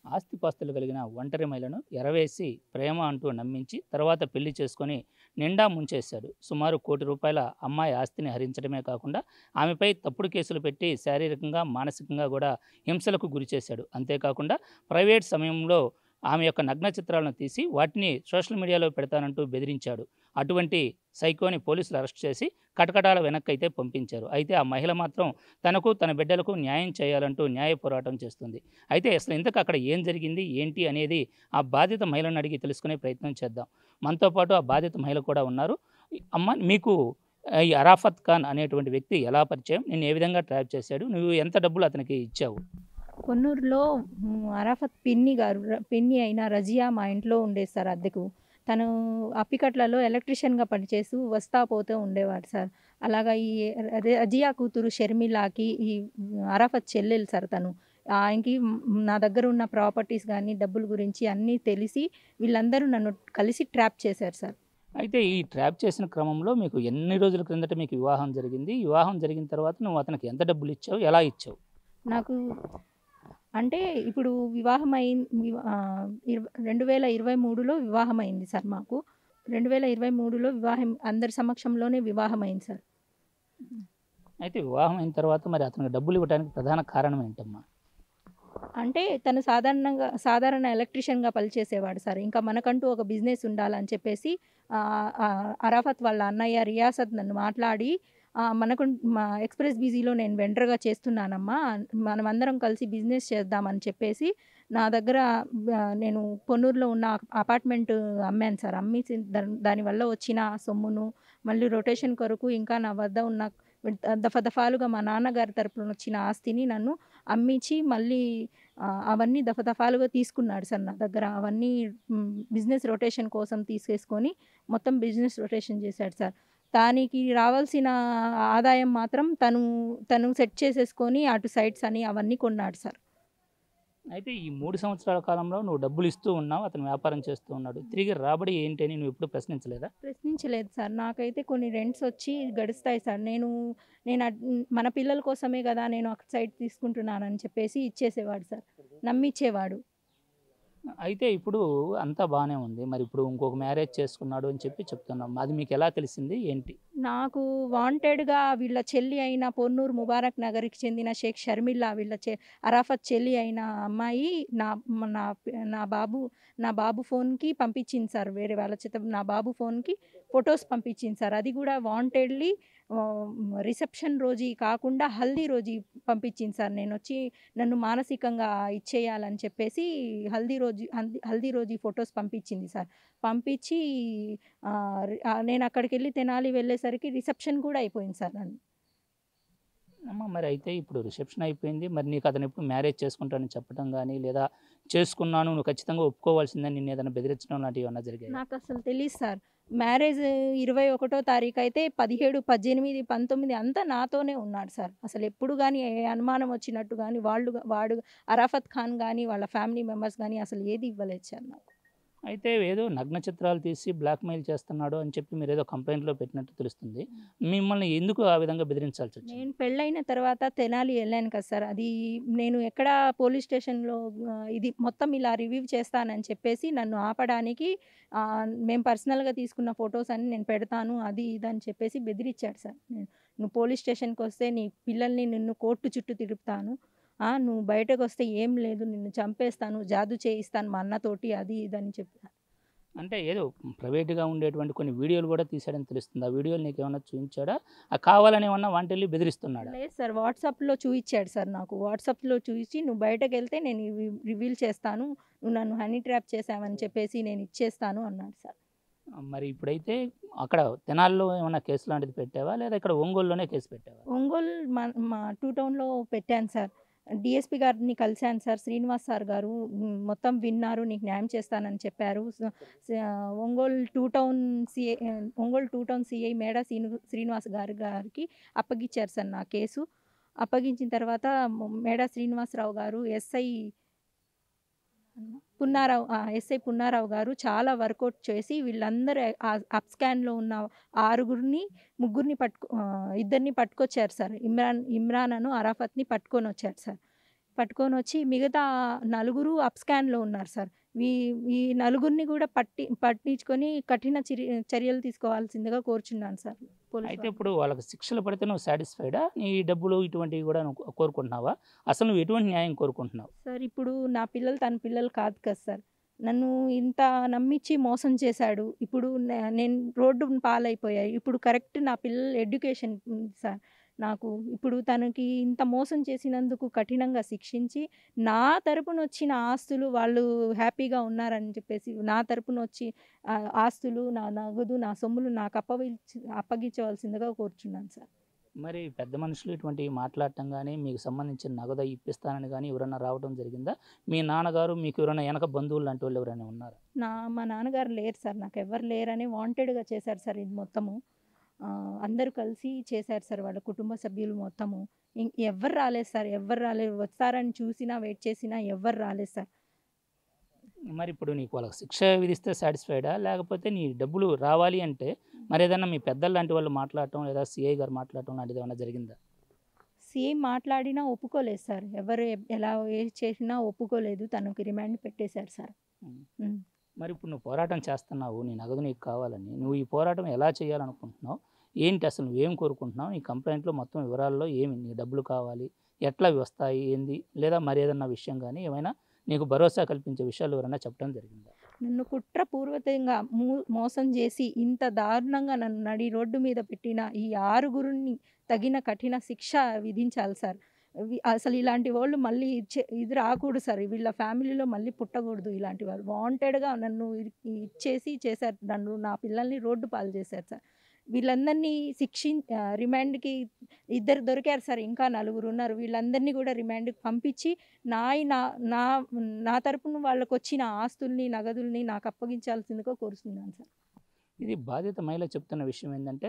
ఆస్తిపాస్తులు కలిగిన ఒంటరి మహిళను ఎరవేసి ప్రేమ అంటూ నమ్మించి తర్వాత పెళ్లి చేసుకొని నిండా ముంచేశాడు. సుమారు ₹1,00,00,000 అమ్మాయి ఆస్తిని హరించడమే కాకుండా ఆమెపై తప్పుడు కేసులు పెట్టి శారీరకంగా, మానసికంగా కూడా హింసలకు గురిచేశాడు. అంతేకాకుండా ప్రైవేట్ సమయంలో ఆమె యొక్క నగ్న చిత్రాలను తీసి వాటిని సోషల్ మీడియాలో పెడతానంటూ బెదిరించాడు. అటువంటి సైకోని పోలీసులు అరెస్ట్ చేసి కటకటాల వెనక్కైతే పంపించారు. అయితే ఆ మహిళ మాత్రం తనకు, తన బిడ్డలకు న్యాయం చేయాలంటూ న్యాయ పోరాటం చేస్తుంది. అయితే అసలు ఇంతకు అక్కడ ఏం జరిగింది, ఏంటి అనేది ఆ బాధిత మహిళను అడిగి తెలుసుకునే ప్రయత్నం చేద్దాం. మనతో పాటు ఆ బాధిత మహిళ కూడా ఉన్నారు. అమ్మ, మీకు ఈ అరాఫత్ ఖాన్ అనేటువంటి వ్యక్తి ఎలా పరిచయం? నిన్ను ఏ విధంగా ట్రాప్ చేశాడు? నువ్వు ఎంత డబ్బులు అతనికి ఇచ్చావు? పొన్నూరులో అరాఫత్ పిన్ని గారు పిన్ని అయిన రజియా మా ఇంట్లో ఉండేది సార్ అద్దెకు. తను అప్పికట్లలో ఎలక్ట్రీషియన్‌గా పనిచేస్తూ వస్తా పోతూ ఉండేవాడు సార్. అలాగా ఈ రజియా కూతురు షర్మిలాకి ఈ అరాఫత్ చెల్లెలు సార్ తను. ఆయనకి నా దగ్గర ఉన్న ప్రాపర్టీస్ గానీ, డబ్బుల గురించి అన్నీ తెలిసి వీళ్ళందరూ నన్ను కలిసి ట్రాప్ చేశారు సార్. అయితే ఈ ట్రాప్ చేసిన క్రమంలో మీకు ఎన్ని రోజుల క్రిందట మీకు వివాహం జరిగింది? వివాహం జరిగిన తర్వాత నువ్వు అతనికి ఎంత డబ్బులు ఇచ్చావు? ఎలా ఇచ్చావు? నాకు అంటే ఇప్పుడు వివాహం 2023లో వివాహమైంది సార్ మాకు. 2023లో వివాహం అందరి సమక్షంలోనే వివాహమైంది సార్. అయితే వివాహం అయిన తర్వాత మరి అతనికి డబ్బులు ఇవ్వడానికి ప్రధాన కారణం ఏంటమ్మా? అంటే తను సాధారణ ఎలక్ట్రీషియన్‌గా పనిచేసేవాడు సార్. ఇంకా మనకంటూ ఒక బిజినెస్ ఉండాలని చెప్పేసి అరాఫత్ వాళ్ళ అన్నయ్య రియాసత్ నన్ను మాట్లాడి మనకు మా ఎక్స్‌ప్రెస్ బిజీలో నేను వెండర్‌గా చేస్తున్నానమ్మా. మనమందరం కలిసి బిజినెస్ చేద్దామని చెప్పేసి నా దగ్గర నేను పొన్నూరులో ఉన్న అపార్ట్మెంట్ అమ్మాను సార్. అమ్మేసి దానివల్ల వచ్చిన సొమ్మును మళ్ళీ రొటేషన్ కొరకు ఇంకా నా వద్ద ఉన్న దఫాలుగా మా నాన్నగారి తరపున వచ్చిన ఆస్తిని నన్ను అమ్మించి మళ్ళీ అవన్నీ దఫాలుగా తీసుకున్నాడు సార్ నా దగ్గర. అవన్నీ బిజినెస్ రొటేషన్ కోసం తీసేసుకొని మొత్తం బిజినెస్ రొటేషన్ చేశాడు సార్. దానికి రావాల్సిన ఆదాయం మాత్రం తను సెట్ చేసేసుకొని అటు సైట్స్ అని అవన్నీ కొన్నాడు సార్. అయితే ఈ 3 సంవత్సరాల కాలంలో నువ్వు డబ్బులు ఇస్తూ ఉన్నావు. అతను వ్యాపారం చేస్తూ ఉన్నాడు. తిరిగి రాబడి ఏంటి అని నువ్వు ఎప్పుడు ప్రశ్నించలేదా? ప్రశ్నించలేదు సార్. నాకైతే కొన్ని రెంట్స్ వచ్చి గడుస్తాయి సార్. నేను మన పిల్లల కోసమే గదా నేను అటు సైడ్ తీసుకుంటున్నానని చెప్పేసి ఇచ్చేసేవాడు సార్. నమ్మిచ్చేవాడు. అయితే ఇప్పుడు అంతా బానే ఉంది. మరి ఇప్పుడు ఇంకొక మ్యారేజ్ చేసుకున్నాడు అని చెప్పి చెప్తున్నాం. అది మీకెలా తెలిసింది? ఏంటి? నాకు వాంటెడ్‌గా వీళ్ళ చెల్లి అయిన పొన్నూరు ముబారక్ నగర్‌కి చెందిన షేక్ షర్మిల్లా అరాఫత్ చెల్లి అయిన అమ్మాయి నా నా నా బాబు నా బాబు ఫోన్‌కి పంపించింది సార్. వేరే వాళ్ళ చేత నా బాబు ఫోన్‌కి ఫోటోస్ పంపించింది సార్. అది కూడా వాంటెడ్‌లీ రిసెప్షన్ రోజు కాకుండా హల్దీ రోజు పంపించింది సార్. నన్ను మానసికంగా ఇచ్చేయాలని చెప్పేసి హల్దీ రోజు ఈ ఫోటోస్ పంపించింది సార్. పంపించి నేనక్కడికెళ్ళి తెనాలి వెళ్ళేసరికి రిసెప్షన్ కూడా అయిపోయింది సార్ నాది. అమ్మ, మరి అయితే ఇప్పుడు రిసెప్షన్ అయిపోయింది. మరి నీకు అతను ఎప్పుడు మ్యారేజ్ చేసుకుంటానని చెప్పడం గాని, లేదా చేసుకున్నాను నువ్వు ఖచ్చితంగా ఒప్పుకోవాల్సిందని నిన్నేదైనా బెదిరించడం లాంటివి ఏమన్నా జరిగాయా? నాకసలు తెలీదు సార్. మ్యారేజ్ 21 తారీఖయితే 17, 18, 19 అంతా నాతోనే ఉన్నాడు సార్. అసలెప్పుడు గాని ఏ అనుమానం వచ్చినట్టు గాని వాడు అరాఫత్ ఖాన్ గాని, వాళ్ళ ఫ్యామిలీ మెంబర్స్ గాని అసలు ఏది ఇవ్వలేదు సార్ నాకు. అయితే ఏదో నగ్న చిత్రాలు తీసి బ్లాక్‌మెయిల్ చేస్తున్నాడు అని చెప్పి మీరేదో కంప్లెయింట్‌లో పెట్టినట్టు తెలుస్తుంది. మిమ్మల్ని ఎందుకు ఆ విధంగా బెదిరించాల్సొచ్చింది? నేను పెళ్ళైన తర్వాత తెనాలి ఎళ్ళాను కదా సార్. అది నేను ఎక్కడ పోలీస్ స్టేషన్‌లో ఇది మొత్తం ఇలా రివ్యూ చేస్తానని చెప్పేసి నన్ను ఆపడానికి మేము పర్సనల్‌గా తీసుకున్న ఫోటోస్ అన్నీ నేను పెడతాను. అది ఇది అని చెప్పేసి బెదిరిచ్చాడు సార్. నువ్వు పోలీస్ స్టేషన్‌కొస్తే నీ పిల్లల్ని నిన్ను కోర్టు చుట్టూ తిరుపుతాను. నువ్వు బయటకొస్తే ఏం లేదు నిన్ను చంపేస్తాను. జాదు చేయిస్తాను మా అన్నతోటి అది ఇది అని చెప్పారు. అంటే ఏదో ప్రైవేట్‌గా ఉండేటువంటి కొన్ని వీడియోలు గూడా తీశాడని తెలుస్తుంది. ఆ వీడియోలు నీకేమన్నా చూయించాడా? కావాలని ఏమన్నా వాంటెళ్ళి బెదిరిస్తున్నాడా? లేదు సార్. వాట్సాప్‌లో చూయిచ్చాడు సార్ నాకు. వాట్సాప్‌లో చూయించి నువ్వు బయటకెళ్తే నేను ఇవి రివీల్ చేస్తాను. నువ్వు నన్ను హనీ ట్రాప్ చేశావని చెప్పేసి నేను ఇచ్చేస్తాను అన్నాడు సార్. మరి ఇప్పుడైతే అక్కడ తెనాలిలో ఏమన్నా కేసు లాంటిది పెట్టావా? లేదా ఇక్కడ ఒంగోలులోనే కేసు పెట్టావా? ఒంగోలు మా టూ టౌన్‌లో పెట్టాను సార్. డీఎస్పీ గారిని కలిసాను సార్. శ్రీనివాస్ సార్ గారు మొత్తం విన్నారు. నీకు న్యాయం చేస్తానని చెప్పారు. ఒంగోలు టూ టౌన్ సీఐ మేడా శ్రీనివాస్ గారికి అప్పగిచ్చారు సార్ నా కేసు. అప్పగించిన తర్వాత మేడా శ్రీనివాసరావు గారు ఎస్ఐ పున్నారావు గారు చాలా వర్కౌట్ చేసి వీళ్ళందరూ అప్‌స్కాన్‌లో ఉన్న ఇద్దరిని పట్టుకొచ్చారు సార్. ఇమ్రాన్ అను అరాఫత్‌ని పట్టుకొనొచ్చారు సార్. పట్టుకొని వచ్చి మిగతా నలుగురు అప్‌స్కాన్‌లో ఉన్నారు సార్. ఈ ఈ నలుగురిని కూడా పట్టించుకొని కఠిన చర్యలు తీసుకోవాల్సిందిగా కోరుచున్నాను సార్ పోలీస్ అయితే వాళ్ళని. ఇప్పుడు వాళ్ళకి శిక్షలు పడితే నువ్వు సాటిస్ఫైడా? నీ డబ్బులు ఇటువంటివి కూడా నువ్వు కోరుకుంటున్నావా? అసలు నువ్వు ఎటువంటి న్యాయం కోరుకుంటున్నావు? సార్ ఇప్పుడు నా పిల్లలు తన పిల్లలు కాదు కదా సార్. నన్ను ఇంత నమ్మిచ్చి మోసం చేశాడు. ఇప్పుడు నేను రోడ్డు పాలైపోయాయి. ఇప్పుడు కరెక్ట్ నా పిల్లల ఎడ్యుకేషన్ సార్ నాకు. ఇప్పుడు తనకి ఇంత మోసం చేసినందుకు కఠినంగా శిక్షించి, నా తరపునొచ్చిన ఆస్తులు వాళ్ళు హ్యాపీగా ఉన్నారని చెప్పేసి, నా తరపునొచ్చి ఆస్తులు, నా నగదు, నా సొమ్ములు నాకు అప్పగించవలసిందిగా కోరుచున్నాను సార్. మరి పెద్ద మనుషులు ఇటువంటివి మాట్లాడటం గానీ, మీకు సంబంధించిన నగదు ఇప్పిస్తానని గానీ ఎవరన్నా రావడం జరిగిందా? మీ నాన్నగారు మీకు ఎవరైనా వెనక బంధువులు లాంటి వాళ్ళు ఎవరైనా ఉన్నారా? మా నాన్నగారు లేరు సార్. నాకెవ్వరు లేరని వాంటెడ్‌గా చేశారు సార్ ఇది మొత్తము. అందరూ కలిసి చేశారు సార్ వాళ్ళ కుటుంబ సభ్యులు మొత్తము. ఎవ్వరు రాలేదు సార్. ఎవ్వరు రాలేదు. వస్తారని చూసినా, వెయిట్ చేసినా ఎవ్వరు రాలేదు సార్. మరి ఇప్పుడు నీకు వాళ్ళకి శిక్ష విధిస్తే సాటిస్ఫైడా? లేకపోతే నీ డబ్బులు రావాలి అంటే మరేదన్నా మీ పెద్దలు లాంటి వాళ్ళు మాట్లాడటం లేదా సీఐ గారు మాట్లాడటం లాంటిది ఏమన్నా జరిగిందా? సీఎం మాట్లాడినా ఒప్పుకోలేదు సార్. ఎవరు ఎలా ఏది చేసినా ఒప్పుకోలేదు. తనకి రిమాండ్ పెట్టేశారు సార్. హ్మ్. హ్మ్. మరి ఇప్పుడు నువ్వు పోరాటం చేస్తున్నావు. నీ నగదు నీకు కావాలని. నువ్వు ఈ పోరాటం ఎలా చేయాలనుకుంటున్నావు? ఏంటి అసలు నువ్వేం కోరుకుంటున్నావు? నీ కంప్లెయింట్‌లో మొత్తం వివరాల్లో ఏమి నీ డబ్బులు కావాలి? ఎట్లా అవి వస్తాయి? ఏంది? లేదా మరేదన్నా విషయం గానీ ఏమైనా నీకు భరోసా కల్పించే విషయాలు ఎవరైనా చెప్పడం జరిగిందా? నన్ను కుట్రపూర్వకంగా మోసం చేసి ఇంత దారుణంగా నన్ను నడి రోడ్డు మీద పెట్టిన ఈ ఆరుగురిని తగిన కఠిన శిక్ష విధించాలి సార్. అసలు ఇలాంటి వాళ్ళు మళ్ళీ ఇది రాకూడదు సార్. వీళ్ళ ఫ్యామిలీలో మళ్ళీ పుట్టకూడదు ఇలాంటి వాళ్ళు. వాంటెడ్‌గా నన్ను ఇచ్చేసి చేశారు. నా పిల్లల్ని రోడ్డు పాలు చేశారు సార్. వీళ్ళందరినీ రిమాండ్‌కి ఇద్దరు దొరికారు సార్. ఇంకా నలుగురున్నారు. వీళ్ళందరినీ కూడా రిమాండ్‌కి పంపించి నాయి నా నా నా తరపున వాళ్ళకొచ్చిన ఆస్తుల్ని, నగదుల్ని నాకు అప్పగించాల్సిందిగా కోరుతున్నాను సార్. ఇది బాధిత మహిళ చెప్తున్న విషయం ఏంటంటే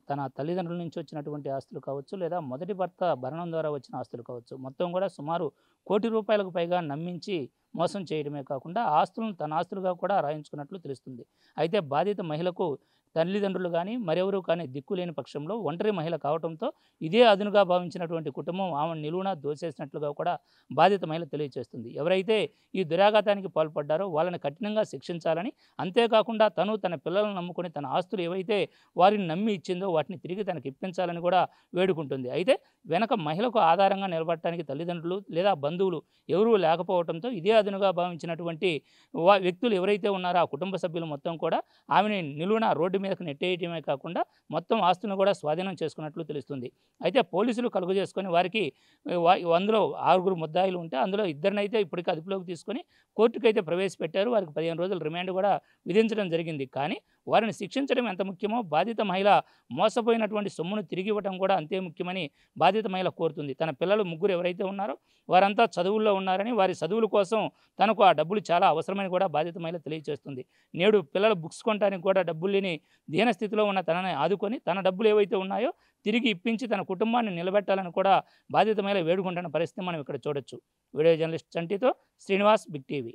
తన తల్లిదండ్రుల నుంచి వచ్చినటువంటి ఆస్తులు కావచ్చు, లేదా మొదటి భర్త భరణం ద్వారా వచ్చిన ఆస్తులు కావచ్చు, మొత్తం కూడా సుమారు ₹1,00,00,000 పైగా నమ్మించి మోసం చేయడమే కాకుండా ఆస్తులను తన ఆస్తులుగా కూడా రాయించుకున్నట్లు తెలుస్తుంది. అయితే బాధిత మహిళకు తల్లిదండ్రులు కానీ మరెవరూ కానీ దిక్కులేని పక్షంలో ఒంటరి మహిళ కావడంతో ఇదే అదునుగా భావించినటువంటి కుటుంబం ఆమెను నిలువునా దోసేసినట్లుగా కూడా బాధిత మహిళ తెలియజేస్తుంది. ఎవరైతే ఈ దురాఘాతానికి పాల్పడ్డారో వాళ్ళని కఠినంగా శిక్షించాలని, అంతేకాకుండా తన పిల్లలను నమ్ముకొని తన ఆస్తులు ఏవైతే వారిని నమ్మి ఇచ్చిందో వాటిని తిరిగి తనకి ఇప్పించాలని కూడా వేడుకుంటుంది. అయితే వెనక మహిళకు ఆధారంగా నిలబడటానికి తల్లిదండ్రులు లేదా బంధువులు ఎవరూ లేకపోవడంతో ఇదే అదునుగా భావించినటువంటి వ్యక్తులు ఎవరైతే ఉన్నారో ఆ కుటుంబ సభ్యులు మొత్తం కూడా ఆమెని నిలువున రోడ్డు మీదకు నెట్టేయటమే కాకుండా మొత్తం ఆస్తులను కూడా స్వాధీనం చేసుకున్నట్లు తెలుస్తుంది. అయితే పోలీసులు కలుగజేసుకొని వారికి అందులో 6 ముద్దాయిలు ఉంటే అందులో ఇద్దరినైతే ఇప్పటికీ అదుపులోకి తీసుకొని కోర్టుకైతే ప్రవేశపెట్టారు. వారికి 15 రోజుల రిమాండ్ కూడా విధించడం జరిగింది. కానీ వారిని శిక్షించడం ఎంత ముఖ్యమో బాధిత మహిళ మోసపోయినటువంటి సొమ్మును తిరిగి ఇవ్వడం కూడా అంతే ముఖ్యమని బాధిత మహిళ కోరుతుంది. తన పిల్లలు ముగ్గురు ఎవరైతే ఉన్నారో వారంతా చదువుల్లో ఉన్నారని, వారి చదువుల కోసం తనకు ఆ డబ్బులు చాలా అవసరమని కూడా బాధిత మహిళ తెలియజేస్తుంది. నేడు పిల్లల బుక్స్ కొనడానికి కూడా డబ్బులు లేని దీనస్థితిలో ఉన్న తనని ఆదుకొని తన డబ్బులు ఏవైతే ఉన్నాయో తిరిగి ఇప్పించి తన కుటుంబాన్ని నిలబెట్టాలని కూడా బాధిత మహిళ వేడుకుంటున్న పరిస్థితి మనం ఇక్కడ చూడొచ్చు. వీడియో జర్నలిస్ట్ చంటితో శ్రీనివాస్, బిగ్ టీవీ.